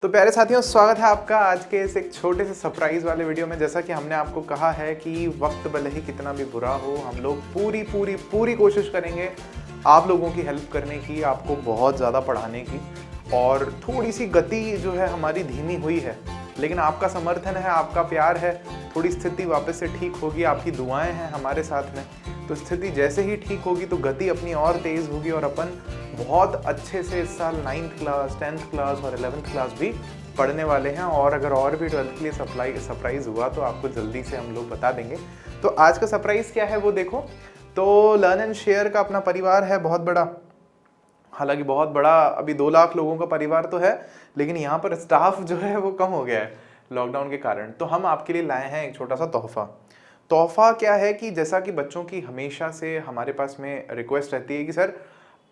तो प्यारे साथियों, स्वागत है आपका आज के इस एक छोटे से सरप्राइज वाले वीडियो में। जैसा कि हमने आपको कहा है कि वक्त भले ही कितना भी बुरा हो, हम लोग पूरी पूरी पूरी कोशिश करेंगे आप लोगों की हेल्प करने की, आपको बहुत ज़्यादा पढ़ाने की। और थोड़ी सी गति जो है हमारी धीमी हुई है, लेकिन आपका समर्थन है, आपका प्यार है, थोड़ी स्थिति वापस से ठीक होगी, आपकी दुआएं हैं हमारे साथ में। तो स्थिति जैसे ही ठीक होगी तो गति अपनी और तेज़ होगी और अपन बहुत अच्छे से इस साल 9th क्लास, 10th क्लास और 11th क्लास भी पढ़ने वाले हैं। और अगर और भी 12th के लिए सरप्राइज़ हुआ तो आपको जल्दी से हम लोग बता देंगे। तो आज का सरप्राइज़ क्या है वो देखो। तो लर्न एंड शेयर का अपना परिवार है बहुत बड़ा, हालांकि बहुत बड़ा, अभी 2 लाख लोगों का परिवार तो है, लेकिन यहाँ पर स्टाफ जो है वो कम हो गया है लॉकडाउन के कारण। तो हम आपके लिए लाए हैं एक छोटा सा तोहफा क्या है कि जैसा कि बच्चों की हमेशा से हमारे पास में रिक्वेस्ट रहती है कि सर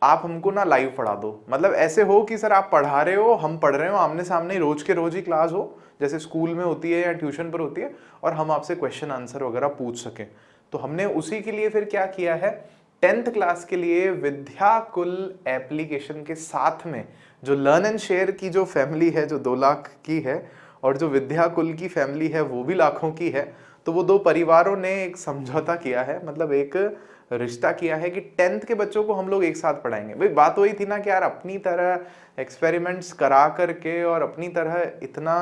आप हमको ना लाइव पढ़ा दो। मतलब ऐसे हो कि सर आप पढ़ा रहे हो, हम पढ़ रहे हो, आमने सामने रोज के रोज ही क्लास हो, जैसे स्कूल में होती है या ट्यूशन पर होती है, और हम आपसे क्वेश्चन आंसर वगैरह पूछ सकें। तो हमने उसी के लिए फिर क्या किया है, 10th क्लास के लिए विद्याकुल एप्लीकेशन के साथ में जो लर्न एंड शेयर की जो फैमिली है जो 2 लाख की है, और जो विद्याकुल की फैमिली है वो भी लाखों की है, तो वो 2 परिवारों ने एक समझौता किया है, मतलब एक रिश्ता किया है कि 10th के बच्चों को हम लोग एक साथ पढ़ाएंगे। भाई बात वही थी ना कि यार अपनी तरह एक्सपेरिमेंट्स करा करके और अपनी तरह इतना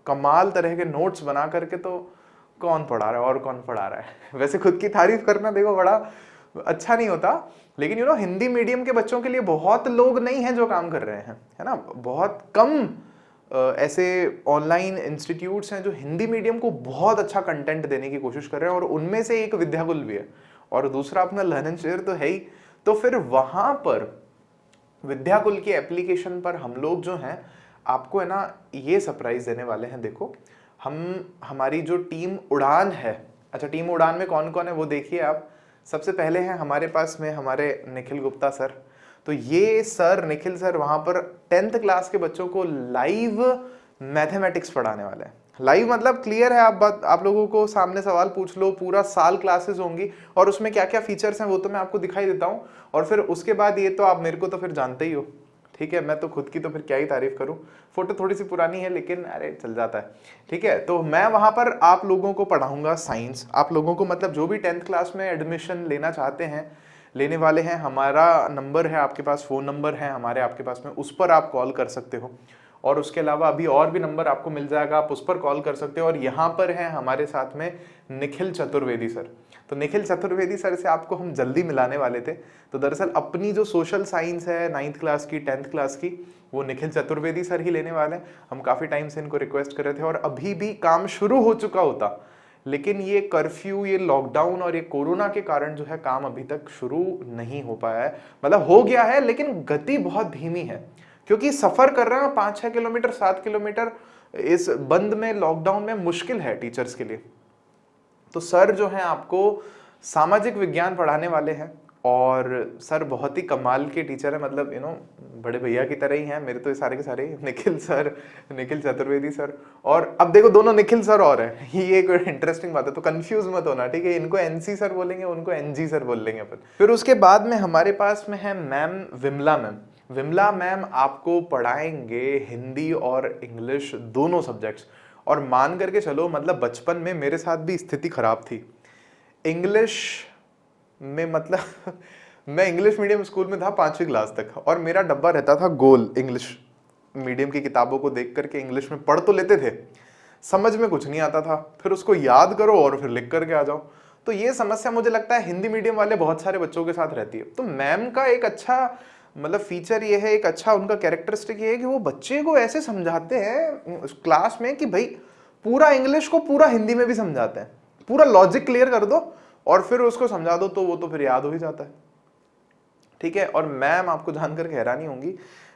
कमाल तरह के नोट्स बना करके तो कौन पढ़ा रहा है और कौन पढ़ा रहा है। वैसे खुद की तारीफ करना देखो बड़ा अच्छा नहीं होता, लेकिन हिंदी मीडियम के बच्चों के लिए बहुत लोग नहीं हैं जो काम कर रहे हैं, है ना। बहुत कम ऐसे ऑनलाइन इंस्टीट्यूट्स हैं जो हिंदी मीडियम को बहुत अच्छा कंटेंट देने की कोशिश कर रहे हैं, और उनमें से एक विद्याकुल भी है और दूसरा अपना लर्न एंड शेयर तो है ही। तो फिर वहां पर विद्याकुल की एप्लीकेशन पर हम लोग जो हैं आपको है ना ये सरप्राइज देने वाले हैं। देखो हमारी जो टीम उड़ान है, अच्छा टीम उड़ान में कौन कौन है वो देखिए आप। सबसे पहले हैं हमारे पास में हमारे निखिल गुप्ता सर। तो ये सर निखिल सर वहां पर 10th क्लास के बच्चों को लाइव मैथमेटिक्स पढ़ाने वाले हैं। लाइव मतलब क्लियर है, आप लोगों को सामने सवाल पूछ लो, पूरा साल क्लासेस होंगी और उसमें क्या क्या फीचर्स हैं वो तो मैं आपको दिखाई देता हूँ। और फिर उसके बाद ये तो आप मेरे को तो फिर जानते ही हो, ठीक है, मैं तो खुद की तो फिर क्या ही तारीफ करूं। फोटो थोड़ी सी पुरानी है लेकिन अरे चल जाता है, ठीक है। तो मैं वहां पर आप लोगों को पढ़ाऊंगा साइंस। आप लोगों को मतलब जो भी 10th क्लास में एडमिशन लेना चाहते हैं, लेने वाले हैं, हमारा नंबर है आपके पास, फ़ोन नंबर है हमारे आपके पास में, उस पर आप कॉल कर सकते हो। और उसके अलावा अभी और भी नंबर आपको मिल जाएगा, आप उस पर कॉल कर सकते हो। और यहाँ पर हैं हमारे साथ में निखिल चतुर्वेदी सर। तो निखिल चतुर्वेदी सर से आपको हम जल्दी मिलाने वाले थे। तो दरअसल अपनी जो सोशल साइंस है 9th क्लास की, 10th क्लास की, वो निखिल चतुर्वेदी सर ही लेने वाले हैं। हम काफ़ी टाइम से इनको रिक्वेस्ट कर रहे थे और अभी भी काम शुरू हो चुका होता, लेकिन ये कर्फ्यू, ये लॉकडाउन और ये कोरोना के कारण जो है काम अभी तक शुरू नहीं हो पाया है। मतलब हो गया है लेकिन गति बहुत धीमी है, क्योंकि सफर कर रहे हैं 5-6 किलोमीटर, 7 किलोमीटर इस बंद में, लॉकडाउन में मुश्किल है टीचर्स के लिए। तो सर जो है आपको सामाजिक विज्ञान पढ़ाने वाले हैं और सर बहुत ही कमाल के टीचर है, मतलब बड़े भैया की तरह ही हैं मेरे तो ये सारे के सारे, निखिल सर, निखिल चतुर्वेदी सर। और अब देखो दोनों निखिल सर और हैं, ये एक इंटरेस्टिंग बात है, तो कंफ्यूज मत होना, ठीक है। इनको एनसी सर बोलेंगे, उनको एनजी सर बोल लेंगे अपन। फिर उसके बाद में हमारे पास में है ma'am Vimala ma'am. Vimala ma'am आपको पढ़ाएंगे हिंदी और इंग्लिश दोनों सब्जेक्ट्स। और मान करके चलो, मतलब बचपन में मेरे साथ भी स्थिति खराब थी इंग्लिश में, मतलब मैं इंग्लिश मीडियम स्कूल में था 5वीं क्लास तक, और मेरा डब्बा रहता था गोल। इंग्लिश मीडियम की किताबों को देख करके इंग्लिश में पढ़ तो लेते थे, समझ में कुछ नहीं आता था, फिर उसको याद करो और फिर लिख करके आ जाओ। तो ये समस्या मुझे लगता है हिंदी मीडियम वाले बहुत सारे बच्चों के साथ रहती है। तो मैम का एक अच्छा मतलब फीचर ये है, एक अच्छा उनका कैरेक्टरिस्टिक ये है कि वो बच्चे को ऐसे समझाते हैं क्लास में कि भाई पूरा इंग्लिश को पूरा हिंदी में भी समझाते हैं, पूरा लॉजिक क्लियर कर दो और फिर उसको समझा दो तो वो तो फिर याद हो ही जाता है, ठीक है। और मैम आपको जानकर हैरानी होंगी,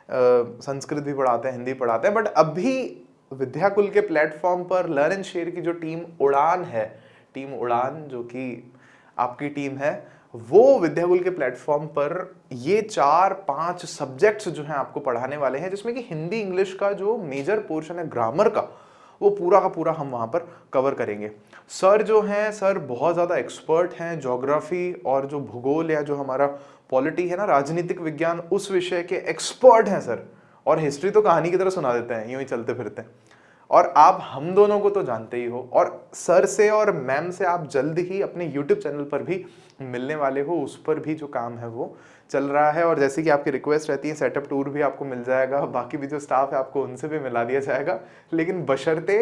संस्कृत भी पढ़ाते हैं, हिंदी पढ़ाते हैं, बट अभी विद्याकुल के प्लेटफॉर्म पर लर्न एंड शेयर की जो टीम उड़ान है, टीम उड़ान जो कि आपकी टीम है, वो विद्याकुल के प्लेटफॉर्म पर ये 4-5 सब्जेक्ट्स जो हैं आपको पढ़ाने वाले हैं, जिसमें कि हिंदी इंग्लिश का जो मेजर पोर्शन है ग्रामर का, वो पूरा का पूरा हम वहाँ पर कवर करेंगे। सर जो हैं, सर बहुत ज़्यादा एक्सपर्ट हैं ज्योग्राफी और जो भूगोल या जो हमारा पॉलिटी है ना, राजनीतिक विज्ञान, उस विषय के एक्सपर्ट हैं सर। और हिस्ट्री तो कहानी की तरह सुना देते हैं यूं ही चलते फिरते। और आप हम दोनों को तो जानते ही हो, और सर से और मैम से आप जल्द ही अपने यूट्यूब चैनल पर भी मिलने वाले हो, उस पर भी जो काम है वो चल रहा है। और जैसे कि आपकी रिक्वेस्ट रहती है, सेटअप टूर भी आपको मिल जाएगा, बाकी भी जो स्टाफ है आपको उनसे भी मिला दिया जाएगा, लेकिन बशर्ते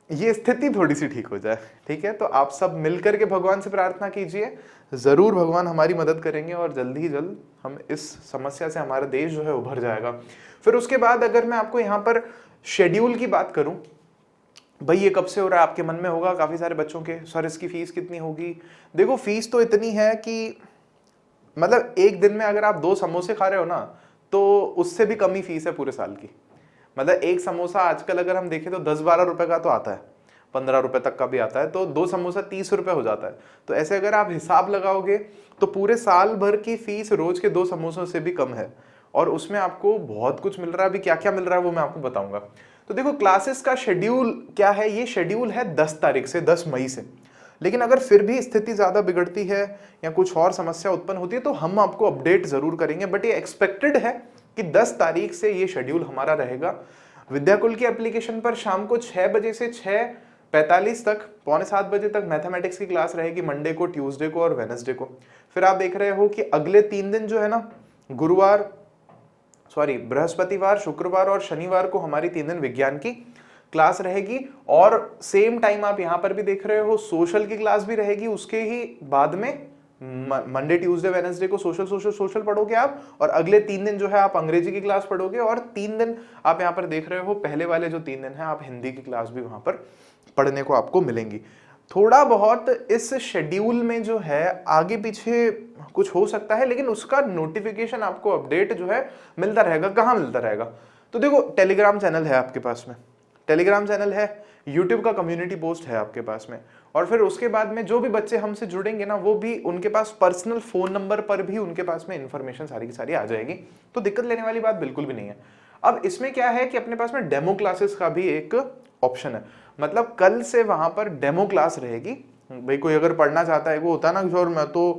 ये स्थिति थोड़ी सी ठीक हो जाए। ठीक है, तो आप सब मिलकर के भगवान से प्रार्थना कीजिए, जरूर भगवान हमारी मदद करेंगे और जल्द ही जल्द हम इस समस्या से, हमारा देश जो है उभर जाएगा। फिर उसके बाद अगर मैं आपको यहाँ पर शेड्यूल की बात करूं, भाई ये कब से हो रहा है, आपके मन में होगा काफी सारे बच्चों के, सर इसकी फीस कितनी होगी। देखो फीस तो इतनी है कि मतलब एक दिन में अगर आप 2 समोसे खा रहे हो ना, तो उससे भी कम ही फीस है पूरे साल की। मतलब एक समोसा आजकल अगर हम देखें तो 10-12 रुपए का तो आता है, 15 रुपए तक का भी आता है, तो 2 समोसा 30 रुपए हो जाता है। तो ऐसे अगर आप हिसाब लगाओगे तो पूरे साल भर की फीस रोज के 2 समोसों से भी कम है, और उसमें आपको बहुत कुछ मिल रहा है। अभी क्या क्या मिल रहा है वो मैं आपको बताऊंगा। तो देखो क्लासेस का शेड्यूल क्या है, ये शेड्यूल है 10 तारीख से, 10 मई से। लेकिन अगर फिर भी स्थिति ज्यादा बिगड़ती है या कुछ और समस्या उत्पन्न होती है तो हम आपको अपडेट जरूर करेंगे, बट ये एक्सपेक्टेड है कि 10 तारीख से ये शेड्यूल हमारा रहेगा। विद्याकुल की एप्लीकेशन पर शाम को 6 बजे से 6:45 तक, 6:45 बजे तक मैथमेटिक्स की क्लास रहेगी, मंडे को, ट्यूसडे को और वेडनेसडे को। फिर आप देख रहे हो कि अगले 3 दिन जो है ना, बृहस्पतिवार, शुक्रवार और शनिवार को हमारी 3 दिन विज्ञान की क्लास रहेगी। और सेम टाइम आप यहां पर भी देख रहे हो सोशल की क्लास भी रहेगी। उसके ही बाद में मंडे, ट्यूसडे, वेडनेसडे को सोशल पढ़ोगे आप, और अगले 3 दिन जो है आप अंग्रेजी की क्लास पढ़ोगे, और 3 दिन आप यहाँ पर देख रहे हो पहले वाले जो 3 दिन है आप हिंदी की क्लास भी वहां पर पढ़ने को आपको मिलेंगी। थोड़ा बहुत इस शेड्यूल में जो है आगे पीछे कुछ हो सकता है, लेकिन उसका नोटिफिकेशन आपको अपडेट जो है मिलता रहेगा। कहाँ मिलता रहेगा? तो देखो टेलीग्राम चैनल है आपके पास में, टेलीग्राम चैनल है, यूट्यूब का कम्युनिटी पोस्ट है आपके पास में, और फिर उसके बाद में जो भी बच्चे हमसे जुड़ेंगे ना, वो भी उनके पास पर्सनल फोन नंबर पर भी उनके पास में इंफॉर्मेशन सारी की सारी आ जाएगी। तो दिक्कत लेने वाली बात बिल्कुल भी नहीं है। अब इसमें क्या है कि अपने पास में डेमो क्लासेस का भी एक ऑप्शन है। मतलब कल से वहां पर डेमो क्लास रहेगी। भाई कोई अगर पढ़ना चाहता है, वो होता है ना कि सर मैं तो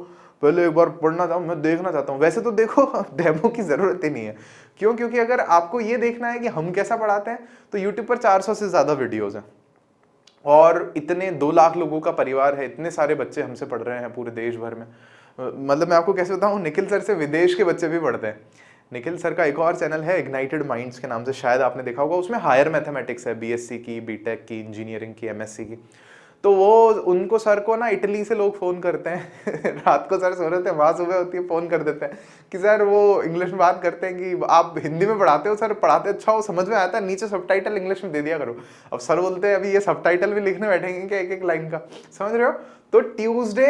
पहले एक बार पढ़ना चाहूँ, मैं देखना चाहता हूँ, वैसे तो देखो डेमो की जरूरत ही नहीं है। क्यों? क्योंकि अगर आपको ये देखना है कि हम कैसा पढ़ाते हैं तो यूट्यूब पर 400 से ज्यादा वीडियोज हैं, और इतने 2 लाख लोगों का परिवार है, इतने सारे बच्चे हमसे पढ़ रहे हैं पूरे देश भर में। मतलब मैं आपको कैसे बताऊं, निखिल सर से विदेश के बच्चे भी पढ़ते हैं। निखिल सर का एक और चैनल है इग्नाइटेड माइंड्स के नाम से, शायद आपने देखा होगा। उसमें हायर मैथमेटिक्स है, बीएससी की, बीटेक की, इंजीनियरिंग की, एमएससी की। तो वो उनको सर को ना इटली से लोग फोन करते हैं रात को सर सो रहे थे, वहां सुबह होती है, फोन कर देते हैं कि सर वो इंग्लिश में बात करते हैं कि आप हिंदी में पढ़ाते हो सर, पढ़ाते अच्छा हो, समझ में आता है, नीचे सबटाइटल इंग्लिश में दे दिया करो। अब सर बोलते हैं अभी ये सबटाइटल भी लिखने बैठेंगे क्या एक एक लाइन का, समझ रहे हो? तो ट्यूसडे,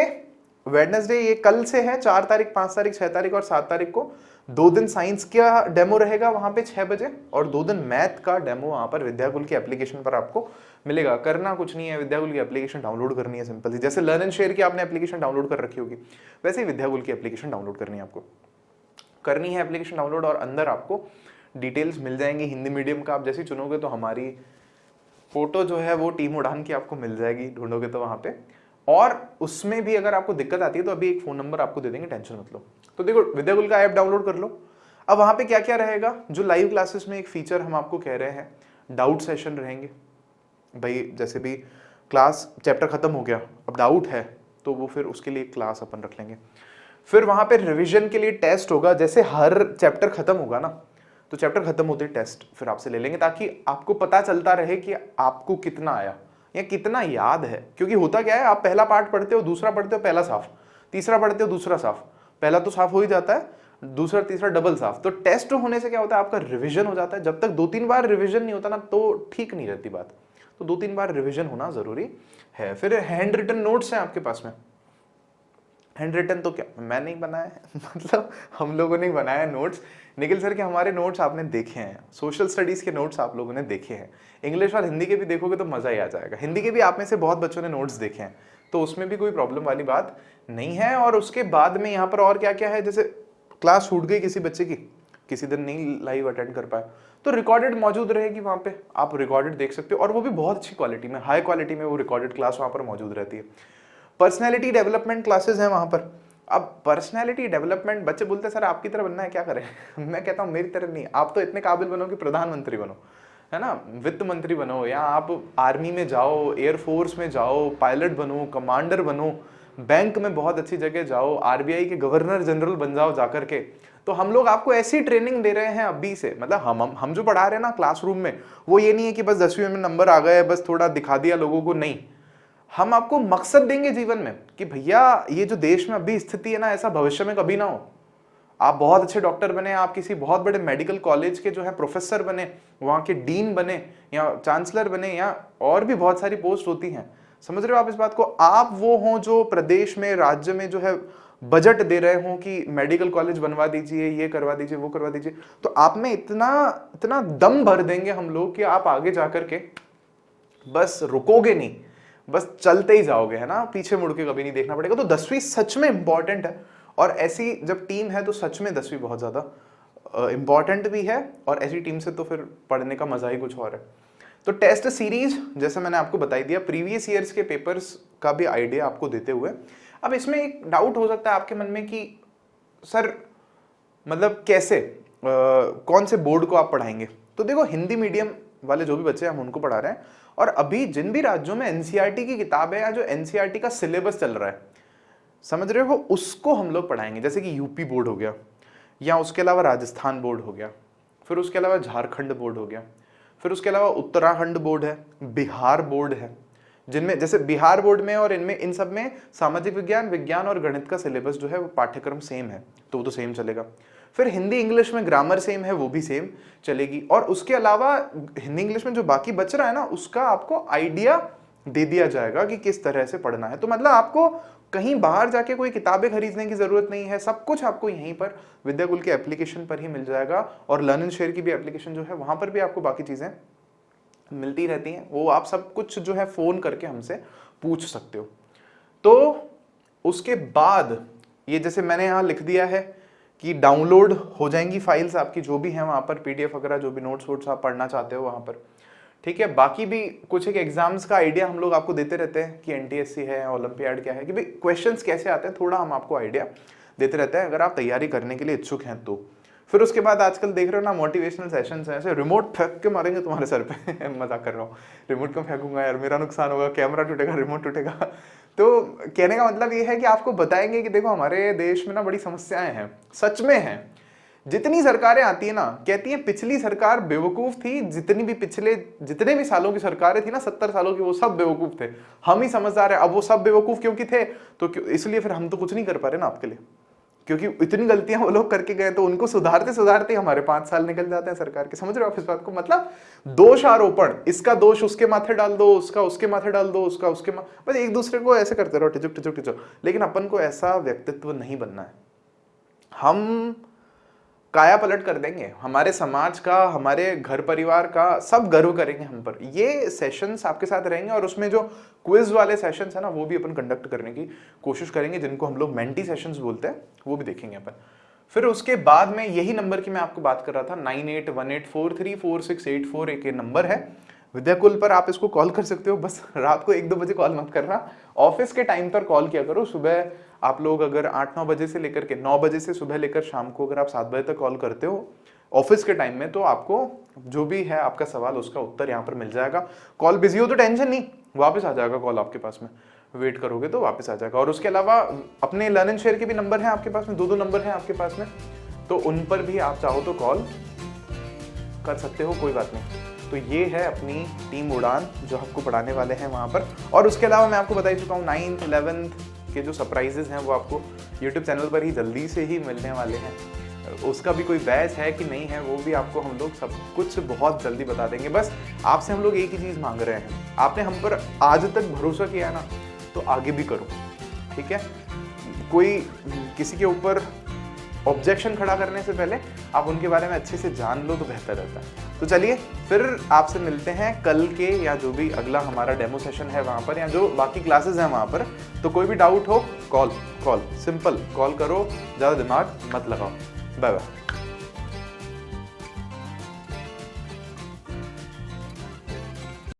वेडनेसडे, ये कल से है, 4 तारीख, 5 तारीख, 6 तारीख और 7 तारीख को 2 दिन साइंस का डेमो रहेगा वहां पे 6 बजे, और 2 दिन मैथ का डेमो वहां पर विद्याकुल की एप्लीकेशन पर आपको मिलेगा। करना कुछ नहीं है, विद्याकुल की एप्लीकेशन डाउनलोड करनी है, सिंपल सी। जैसे लर्न एंड शेयर की आपने एप्लीकेशन डाउनलोड कर रखी होगी, वैसे ही विद्याकुल की एप्लीकेशन डाउनलोड करनी है आपको। करनी है एप्लीकेशन डाउनलोड, और अंदर आपको डिटेल्स मिल जाएंगी। हिंदी मीडियम का आप जैसे चुनोगे तो हमारी फोटो जो है वो टीम उड़ान की आपको मिल जाएगी, ढूंढोगे तो वहां पे। और उसमें भी अगर आपको दिक्कत आती है तो अभी एक फोन नंबर आपको दे देंगे, टेंशन मत लो। तो देखो विद्याकुल का ऐप डाउनलोड कर लो। अब वहां पे क्या क्या रहेगा, जो लाइव क्लासेस में एक फीचर हम आपको कह रहे हैं, डाउट सेशन रहेंगे। भाई जैसे भी क्लास चैप्टर खत्म हो गया, अब डाउट है, तो वो फिर उसके लिए क्लास अपन रख लेंगे। फिर वहां पे रिवीजन के लिए टेस्ट होगा। जैसे हर चैप्टर खत्म होगा ना, तो चैप्टर खत्म होते टेस्ट फिर आपसे ले लेंगे, ताकि आपको पता चलता रहे कि आपको कितना आया या कितना याद है। क्योंकि होता क्या है, आप पहला पार्ट पढ़ते हो, दूसरा पढ़ते हो, पहला साफ, तीसरा पढ़ते हो, दूसरा साफ, पहला तो साफ हो ही जाता है, दूसरा तीसरा डबल साफ। तो टेस्ट होने से क्या होता है, आपका रिवीजन हो जाता है। जब तक 2-3 बार रिवीजन नहीं होता ना, तो ठीक नहीं रहती बात। तो 2-3 बार रिवीजन होना जरूरी है। फिर हैंड रिटन नोट्स हैं आपके पास में। हैंड रिटन तो क्या मैं नहीं बनाया है मतलब हम लोगों ने बनाया नोट्स। निखिल सर के हमारे नोट्स आपने देखे हैं, सोशल स्टडीज के नोट्स आप लोगों ने देखे हैं, इंग्लिश और हिंदी के भी देखोगे तो मजा ही आ जाएगा। हिंदी के भी आप में से बहुत बच्चों ने नोट्स देखे हैं, तो उसमें भी कोई प्रॉब्लम वाली बात नहीं है। और उसके बाद में यहाँ पर और क्या क्या है, जैसे क्लास छूट गई किसी बच्चे की, किसी दिन नहीं लाइव अटेंड कर पाए, तो रिकॉर्डेड मौजूद रहेगी वहां पे, आप रिकॉर्डेड देख सकते हो, और वो भी बहुत अच्छी क्वालिटी में, हाई क्वालिटी में वो रिकॉर्डेड क्लास वहां पर मौजूद रहती है। पर्सनैलिटी डेवलपमेंट क्लासेस हैं वहां पर, अब पर्सनैलिटी डेवलपमेंट, बच्चे बोलते हैं सर आपकी तरह बनना है, क्या करें? मैं कहता हूँ मेरी तरह नहीं, आप तो इतने काबिल बनो कि प्रधानमंत्री बनो, है ना, वित्त मंत्री बनो, या आप आर्मी में जाओ, एयरफोर्स में जाओ, पायलट बनो, कमांडर बनो, बैंक में बहुत अच्छी जगह जाओ, आरबीआई के गवर्नर जनरल बन जाओ जाकर के। तो हम लोग आपको ऐसी ट्रेनिंग दे रहे हैं अभी से, मतलब हम जो पढ़ा रहे हैं ना क्लासरूम में, वो ये नहीं है कि बस 10वीं में नंबर आ गए, बस थोड़ा दिखा दिया लोगों को, नहीं, हम आपको मकसद देंगे जीवन में कि भैया ये जो देश में अभी स्थिति है ना, ऐसा भविष्य में कभी ना हो। आप बहुत अच्छे डॉक्टर बने, आप किसी बहुत बड़े मेडिकल कॉलेज के जो है प्रोफेसर बने, वहां के डीन बने, या चांसलर बने, या और भी बहुत सारी पोस्ट होती हैं, समझ रहे हो आप इस बात को? आप वो हो जो प्रदेश में, राज्य में जो है बजट दे रहे हो कि मेडिकल कॉलेज बनवा दीजिए, ये करवा दीजिए, वो करवा दीजिए। तो आप में इतना इतना दम भर देंगे हम लोग कि आप आगे जाकर के बस रुकोगे नहीं, बस चलते ही जाओगे, है ना, पीछे मुड़ के कभी नहीं देखना पड़ेगा। तो 10वीं सच में इंपॉर्टेंट है, और ऐसी जब टीम है तो सच में 10वीं बहुत ज्यादा इंपॉर्टेंट भी है, और ऐसी टीम से तो फिर पढ़ने का मजा ही कुछ और है। तो टेस्ट सीरीज जैसे मैंने आपको बताई दिया, प्रीवियस ईयर्स के पेपर्स का भी आइडिया आपको देते हुए, अब इसमें एक डाउट हो सकता है आपके मन में कि सर मतलब कैसे, कौन से बोर्ड को आप पढ़ाएंगे? तो देखो, हिंदी मीडियम वाले जो भी बच्चे हैं हम उनको पढ़ा रहे हैं, और अभी जिन भी राज्यों में एनसीईआरटी की किताब है या जो एनसीईआरटी का सिलेबस चल रहा है, समझ रहे हो, उसको हम लोग पढ़ाएंगे। जैसे कि यूपी बोर्ड हो गया, या उसके अलावा राजस्थान बोर्ड हो गया, फिर उसके अलावा झारखंड बोर्ड हो गया, फिर उसके अलावा उत्तराखंड बोर्ड है, बिहार बोर्ड है, जिनमें जैसे बिहार बोर्ड में और इनमें, इन सब में सामाजिक विज्ञान, विज्ञान और गणित का सिलेबस जो है वो पाठ्यक्रम सेम है, तो वो तो सेम चलेगा। फिर हिंदी इंग्लिश में ग्रामर सेम है, वो भी सेम चलेगी। और उसके अलावा हिंदी इंग्लिश में जो बाकी बच रहा है ना, उसका आपको आइडिया दे दिया जाएगा कि किस तरह से पढ़ना है। तो मतलब आपको कहीं बाहर जाके कोई किताबें खरीदने की जरूरत नहीं है, सब कुछ आपको यहीं पर विद्याकुल के एप्लीकेशन पर ही मिल जाएगा, और लर्न एंड शेयर की भी एप्लीकेशन जो है वहां पर भी आपको बाकी चीजें मिलती रहती हैं, वो आप सब कुछ जो है फोन करके हमसे पूछ सकते हो। तो उसके बाद ये जैसे मैंने यहाँ लिख दिया है कि डाउनलोड हो जाएंगी फाइल्स आपकी जो भी हैं वहां पर, पीडीएफ वगैरह जो भी नोट्स वोट्स आप पढ़ना चाहते हो वहां पर, ठीक है। बाकी भी कुछ एक एग्जाम्स का आइडिया हम लोग आपको देते रहते हैं कि एनटीएससी है, ओलंपियाड क्या है, कि भाई क्वेश्चंस कैसे आते हैं, थोड़ा हम आपको आइडिया देते रहते हैं अगर आप तैयारी करने के लिए इच्छुक हैं तो। फिर उसके बाद आजकल देख रहे हो ना, मोटिवेशनल सेशंस हैं, ऐसे रिमोट फेंक के मारेंगे तुम्हारे सर पे मजाक कर रहा हूँ, रिमोट क्यों फेंकूंगा यार, मेरा नुकसान होगा, कैमरा टूटेगा, रिमोट टूटेगा। तो कहने का मतलब ये है कि आपको बताएंगे कि देखो हमारे देश में ना बड़ी समस्याएं हैं, सच में हैं। जितनी सरकारें आती है ना, कहती है पिछली सरकार बेवकूफ थी, जितने भी सालों की सरकारें थी ना, 70 सालों की, वो सब बेवकूफ थे, हम ही समझदार है। अब वो सब बेवकूफ क्योंकि थे, तो इसलिए फिर हम तो कुछ नहीं कर पा रहे ना आपके लिए, क्योंकि इतनी गलतियां वो लोग करके गए, तो उनको सुधारते सुधारते हमारे 5 साल निकल जाते हैं सरकार के। समझ रहे हो आप इस बात को? मतलब दोष आरोपण, इसका दोष उसके माथे डाल दो, उसका उसके माथे डाल दो, उसका उसके बस एक दूसरे को ऐसे करते रहो, टिचुक टिचुक टिचुक। लेकिन अपन को ऐसा व्यक्तित्व नहीं बनना है। हम काया पलट कर देंगे, हमारे समाज का, हमारे घर परिवार का, सब गर्व करेंगे हम पर। ये सेशंस आपके साथ रहेंगे, और उसमें जो क्विज वाले सेशंस है ना, वो भी अपन कंडक्ट करने की कोशिश करेंगे, जिनको हम लोग मेंटी सेशंस बोलते हैं, वो भी देखेंगे अपन। फिर उसके बाद में यही नंबर की मैं आपको बात कर रहा था, 9818434684 एक ये नंबर है विद्याकुल पर, आप इसको कॉल कर सकते हो। बस रात को 1-2 बजे कॉल मत करना, ऑफिस के टाइम पर कॉल किया करो। सुबह आप लोग अगर 8-9 बजे से लेकर के 9 बजे से सुबह लेकर शाम को अगर आप 7 बजे तक कॉल करते हो ऑफिस के टाइम में, तो आपको जो भी है आपका सवाल, उसका उत्तर यहाँ पर मिल जाएगा। कॉल बिजी हो तो टेंशन नहीं, वापस आ जाएगा कॉल आपके पास में, वेट करोगे तो वापस आ जाएगा। और उसके अलावा अपने लर्न एंड शेयर के भी नंबर हैं आपके पास में, 2-2 नंबर हैं आपके पास में, तो उन पर भी आप चाहो तो कॉल कर सकते हो, कोई बात नहीं। तो ये है अपनी टीम उड़ान जो आपको पढ़ाने वाले हैं वहाँ पर। और उसके अलावा मैं आपको बता ही चुका हूँ 9th 11th के जो सरप्राइजेस हैं वो आपको यूट्यूब चैनल पर ही जल्दी से ही मिलने वाले हैं। उसका भी कोई बैच है कि नहीं है, वो भी आपको हम लोग सब कुछ बहुत जल्दी बता देंगे। बस आपसे हम लोग एक ही चीज़ मांग रहे हैं, आपने हम पर आज तक भरोसा किया है ना, तो आगे भी करो, ठीक है। कोई किसी के ऊपर ऑब्जेक्शन खड़ा करने से पहले आप उनके बारे में अच्छे से जान लो तो बेहतर रहता है। तो चलिए फिर आपसे मिलते हैं कल के, या जो भी अगला हमारा डेमो सेशन है वहाँ पर, या जो बाकी क्लासेस हैं वहाँ पर। तो कोई भी डाउट हो, कॉल सिंपल कॉल करो, ज़्यादा दिमाग मत लगाओ। Bye bye.